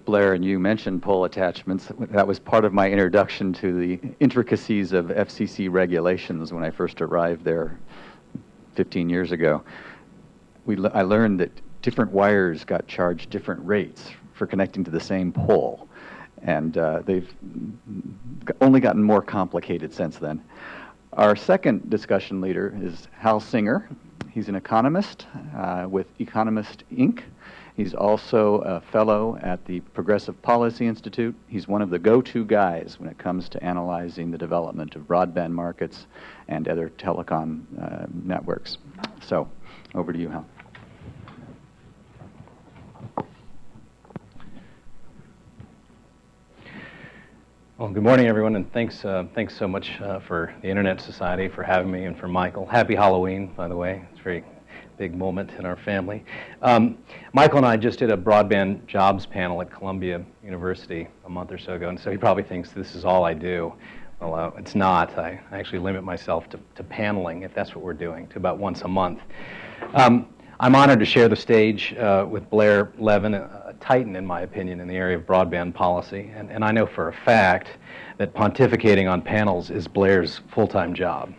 Blair and you mentioned pole attachments. That was part of my introduction to the intricacies of FCC regulations when I first arrived there 15 years ago. I learned that different wires got charged different rates for connecting to the same pole, and they've only gotten more complicated since then. Our second discussion leader is Hal Singer. He's an economist with Economist Inc. He's also a fellow at the Progressive Policy Institute. He's one of the go-to guys when it comes to analyzing the development of broadband markets and other telecom networks. So, over to you, Hal. Well, good morning, everyone, and thanks so much for the Internet Society for having me, and for Michael. Happy Halloween, by the way. It's a very big moment in our family. Michael and I just did a broadband jobs panel at Columbia University a month or so ago, and so he probably thinks this is all I do. Well, it's not. I actually limit myself to paneling, if that's what we're doing, to about once a month. I'm honored to share the stage with Blair Levin, a titan, in my opinion, in the area of broadband policy. And I know for a fact that pontificating on panels is Blair's full-time job.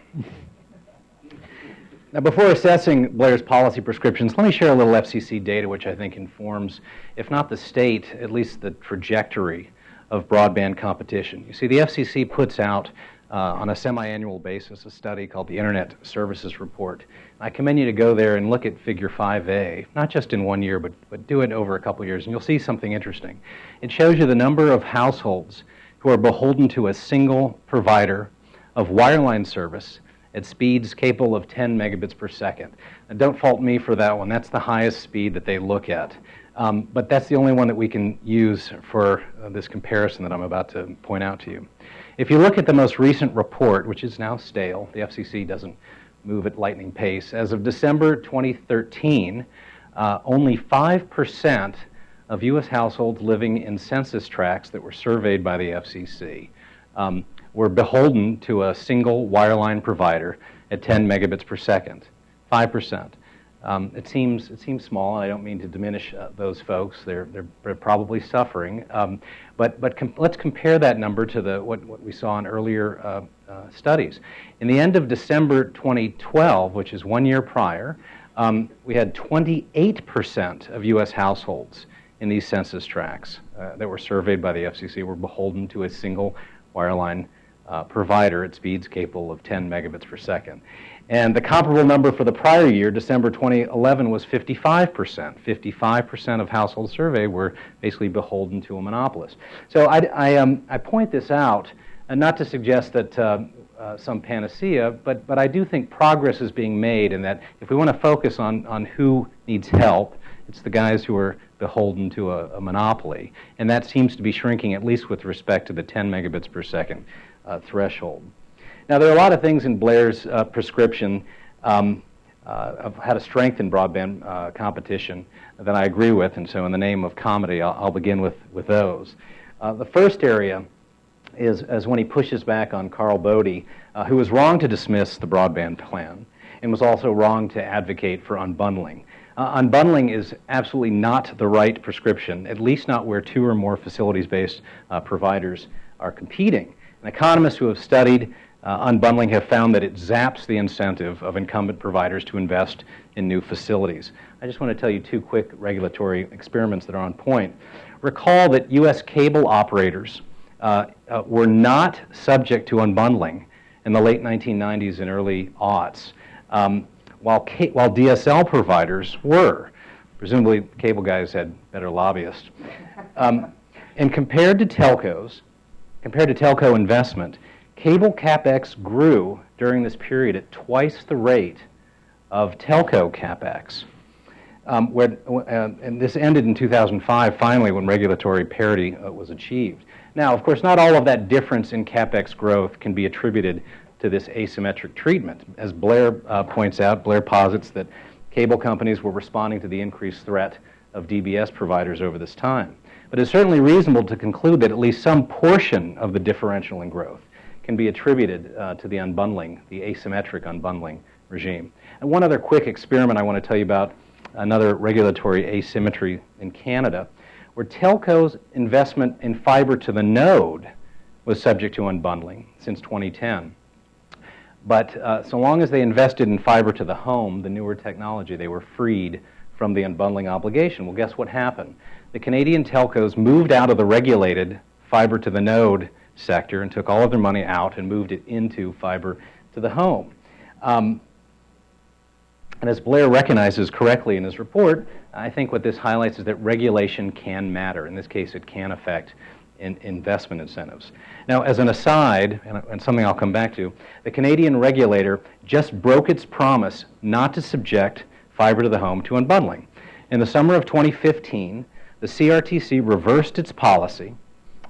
Now, before assessing Blair's policy prescriptions, let me share a little FCC data which I think informs, if not the state, at least the trajectory of broadband competition. You see, the FCC puts out on a semi-annual basis a study called the Internet Services Report. I commend you to go there and look at Figure 5A, not just in 1 year, but do it over a couple years, and you'll see something interesting. It shows you the number of households who are beholden to a single provider of wireline service at speeds capable of 10 megabits per second. And don't fault me for that one. That's the highest speed that they look at. But that's the only one that we can use for this comparison that I'm about to point out to you. If you look at the most recent report, which is now stale, the FCC doesn't move at lightning pace, as of December 2013, only 5% of U.S. households living in census tracts that were surveyed by the FCC were beholden to a single wireline provider at 10 megabits per second. 5%. It seems small, and I don't mean to diminish those folks. They're probably suffering. But let's compare that number to what we saw in earlier studies. In the end of December 2012, which is 1 year prior, we had 28% of U.S. households in these census tracts that were surveyed by the FCC were beholden to a single wireline provider at speeds capable of 10 megabits per second. And the comparable number for the prior year, December 2011, was 55%. 55% of households surveyed were basically beholden to a monopolist. So I point this out, and not to suggest that some panacea, but I do think progress is being made, and that if we want to focus on who needs help, it's the guys who are beholden to a monopoly. And that seems to be shrinking, at least with respect to the 10 megabits per second threshold. Now, there are a lot of things in Blair's prescription of how to strengthen broadband competition that I agree with, and so in the name of comedy, I'll begin with those. The first area is when he pushes back on Carl Bodie, who was wrong to dismiss the broadband plan and was also wrong to advocate for unbundling. Unbundling is absolutely not the right prescription, at least not where two or more facilities-based providers are competing. And economists who have studied unbundling have found that it zaps the incentive of incumbent providers to invest in new facilities. I just want to tell you two quick regulatory experiments that are on point. Recall that U.S. cable operators were not subject to unbundling in the late 1990s and early aughts, while DSL providers were. Presumably, cable guys had better lobbyists. And compared to telco investment, cable CapEx grew during this period at twice the rate of telco CapEx. And this ended in 2005, finally, when regulatory parity was achieved. Now, of course, not all of that difference in CapEx growth can be attributed to this asymmetric treatment. As Blair points out, Blair posits that cable companies were responding to the increased threat of DBS providers over this time. But it's certainly reasonable to conclude that at least some portion of the differential in growth can be attributed to the unbundling, the asymmetric unbundling regime. And one other quick experiment I want to tell you about, another regulatory asymmetry in Canada. where telcos' investment in fiber to the node was subject to unbundling since 2010. But so long as they invested in fiber to the home, the newer technology, they were freed from the unbundling obligation. Well, guess what happened? The Canadian telcos moved out of the regulated fiber to the node sector and took all of their money out and moved it into fiber to the home. And as Blair recognizes correctly in his report, I think what this highlights is that regulation can matter. In this case, it can affect investment incentives. Now, as an aside, and something I'll come back to, the Canadian regulator just broke its promise not to subject fiber to the home to unbundling. In the summer of 2015, the CRTC reversed its policy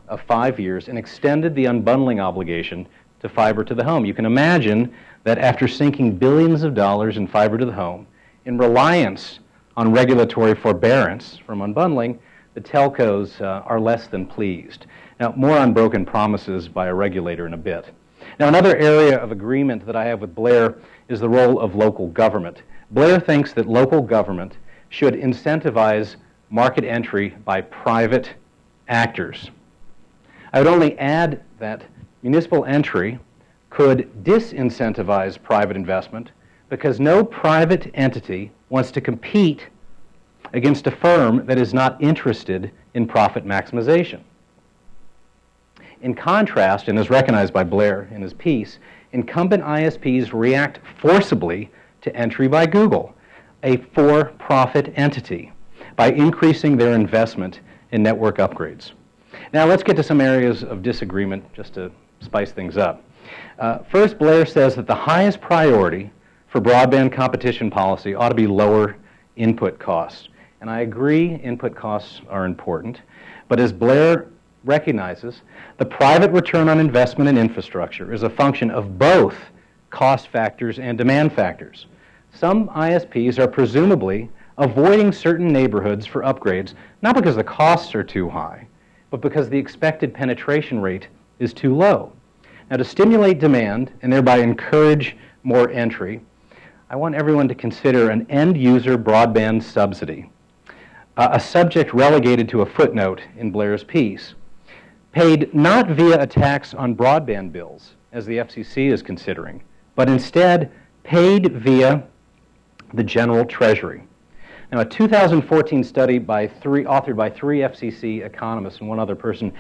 of 5 years and extended the unbundling obligation to fiber to the home. You can imagine that after sinking billions of dollars in fiber to the home, in reliance on regulatory forbearance from unbundling, the telcos are less than pleased. Now, more on broken promises by a regulator in a bit. Now, another area of agreement that I have with Blair is the role of local government. Blair thinks that local government should incentivize market entry by private actors. I would only add that municipal entry could disincentivize private investment because no private entity wants to compete against a firm that is not interested in profit maximization. In contrast, and as recognized by Blair in his piece, incumbent ISPs react forcibly to entry by Google, a for-profit entity, by increasing their investment in network upgrades. Now let's get to some areas of disagreement just to spice things up. First, Blair says that the highest priority for broadband competition policy ought to be lower input costs. And I agree input costs are important, but as Blair recognizes, the private return on investment in infrastructure is a function of both cost factors and demand factors. Some ISPs are presumably avoiding certain neighborhoods for upgrades, not because the costs are too high, but because the expected penetration rate is too low. Now, to stimulate demand and thereby encourage more entry, I want everyone to consider an end-user broadband subsidy, a subject relegated to a footnote in Blair's piece, paid not via a tax on broadband bills, as the FCC is considering, but instead paid via the general treasury. Now, a 2014 study authored by three FCC economists and one other person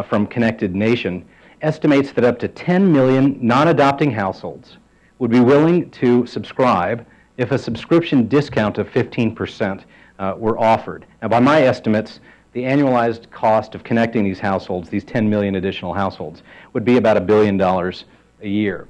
from Connected Nation estimates that up to 10 million non-adopting households would be willing to subscribe if a subscription discount of 15% were offered. Now, by my estimates, the annualized cost of connecting these households, these 10 million additional households, would be about $1 billion a year.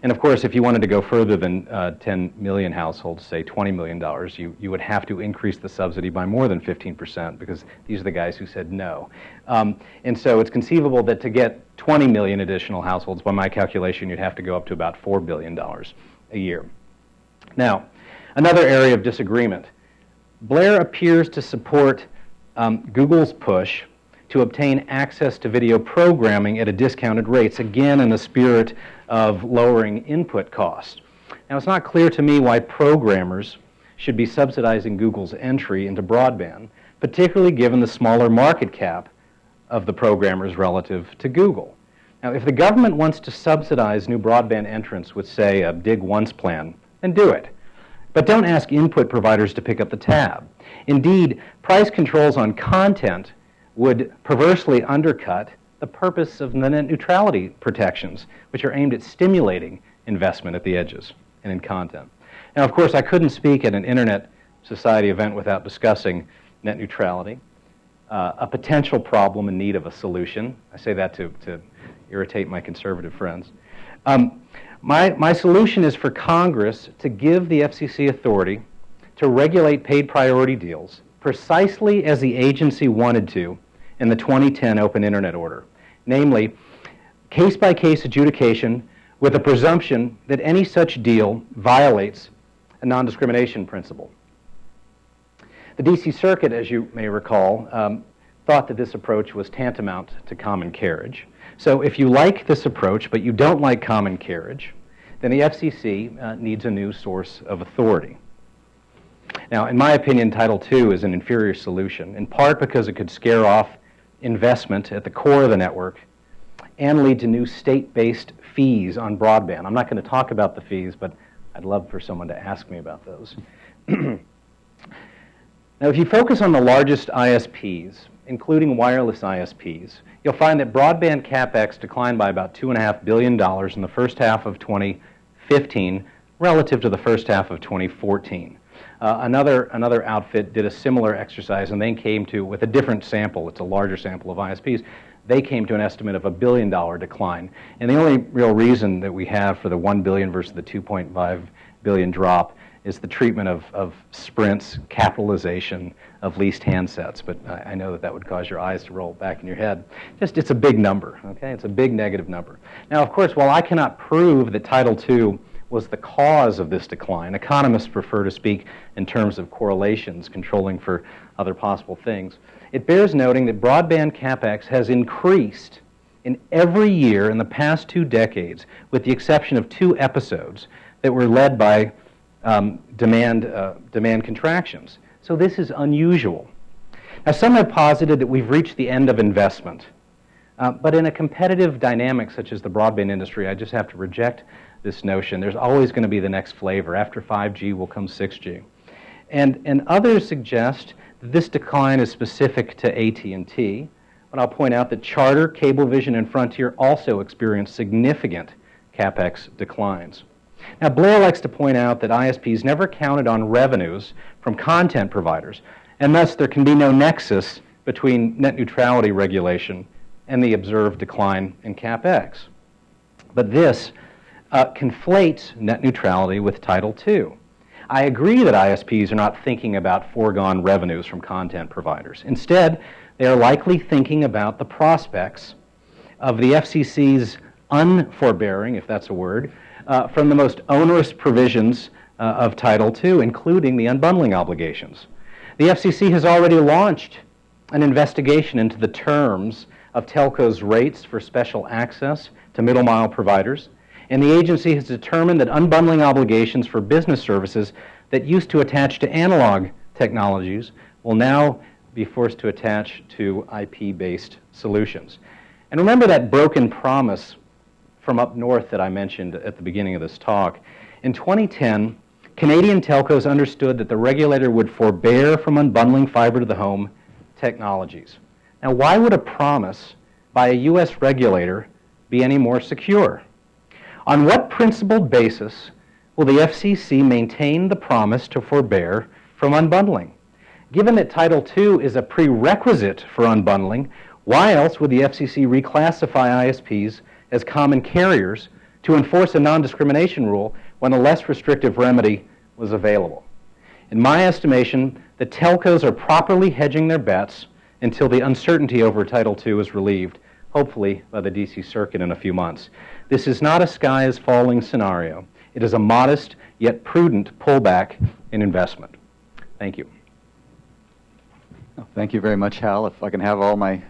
And of course, if you wanted to go further than 10 million households, say $20 million, you would have to increase the subsidy by more than 15% because these are the guys who said no. And so it's conceivable that to get 20 million additional households, by my calculation, you'd have to go up to about $4 billion a year. Now, another area of disagreement. Blair appears to support Google's push to obtain access to video programming at a discounted rates, again in the spirit of lowering input costs. Now, it's not clear to me why programmers should be subsidizing Google's entry into broadband, particularly given the smaller market cap of the programmers relative to Google. Now, if the government wants to subsidize new broadband entrants with, say, a Dig Once plan, then do it. But don't ask input providers to pick up the tab. Indeed, price controls on content would perversely undercut the purpose of the net neutrality protections, which are aimed at stimulating investment at the edges and in content. Now, of course, I couldn't speak at an Internet Society event without discussing net neutrality, a potential problem in need of a solution. I say that to irritate my conservative friends. My solution is for Congress to give the FCC authority to regulate paid priority deals precisely as the agency wanted to in the 2010 Open Internet Order, namely case-by-case adjudication with a presumption that any such deal violates a non-discrimination principle. The D.C. Circuit, as you may recall, thought that this approach was tantamount to common carriage. So if you like this approach but you don't like common carriage, then the FCC needs a new source of authority. Now, in my opinion, Title II is an inferior solution, in part because it could scare off investment at the core of the network and lead to new state-based fees on broadband. I'm not going to talk about the fees, but I'd love for someone to ask me about those. Now, if you focus on the largest ISPs, including wireless ISPs, you'll find that broadband CapEx declined by about $2.5 billion in the first half of 2015 relative to the first half of 2014. Another outfit did a similar exercise, and they came to, with a different sample, it's a larger sample of ISPs, they came to an estimate of a $1 billion decline. And the only real reason that we have for the $1 billion versus the $2.5 billion drop is the treatment of Sprint's capitalization of leased handsets. But I know that that would cause your eyes to roll back in your head. Just, it's a big number, okay? It's a big negative number. Now, of course, while I cannot prove that Title II was the cause of this decline, economists prefer to speak in terms of correlations, controlling for other possible things. It bears noting that broadband CapEx has increased in every year in the past 2 decades, with the exception of 2 episodes that were led by demand contractions. So this is unusual. Now, some have posited that we've reached the end of investment. But in a competitive dynamic such as the broadband industry, I just have to reject this notion. There's always going to be the next flavor. After 5G will come 6G. And others suggest that this decline is specific to AT&T. But I'll point out that Charter, Cablevision, and Frontier also experienced significant CapEx declines. Now, Blair likes to point out that ISPs never counted on revenues from content providers, and thus there can be no nexus between net neutrality regulation and the observed decline in CapEx. But this conflates net neutrality with Title II. I agree that ISPs are not thinking about foregone revenues from content providers. Instead, they are likely thinking about the prospects of the FCC's unforbearing, if that's a word, from the most onerous provisions of Title II, including the unbundling obligations. The FCC has already launched an investigation into the terms of telcos' rates for special access to middle-mile providers, and the agency has determined that unbundling obligations for business services that used to attach to analog technologies will now be forced to attach to IP-based solutions. And remember that broken promise from up north that I mentioned at the beginning of this talk. In 2010, Canadian telcos understood that the regulator would forbear from unbundling fiber-to-the-home technologies. Now, why would a promise by a U.S. regulator be any more secure? On what principled basis will the FCC maintain the promise to forbear from unbundling? Given that Title II is a prerequisite for unbundling, why else would the FCC reclassify ISPs as common carriers to enforce a non-discrimination rule when a less restrictive remedy was available? In my estimation, the telcos are properly hedging their bets until the uncertainty over Title II is relieved, hopefully by the D.C. Circuit in a few months. This is not a sky is falling scenario. It is a modest yet prudent pullback in investment. Thank you. Thank you very much, Hal. If I can have all my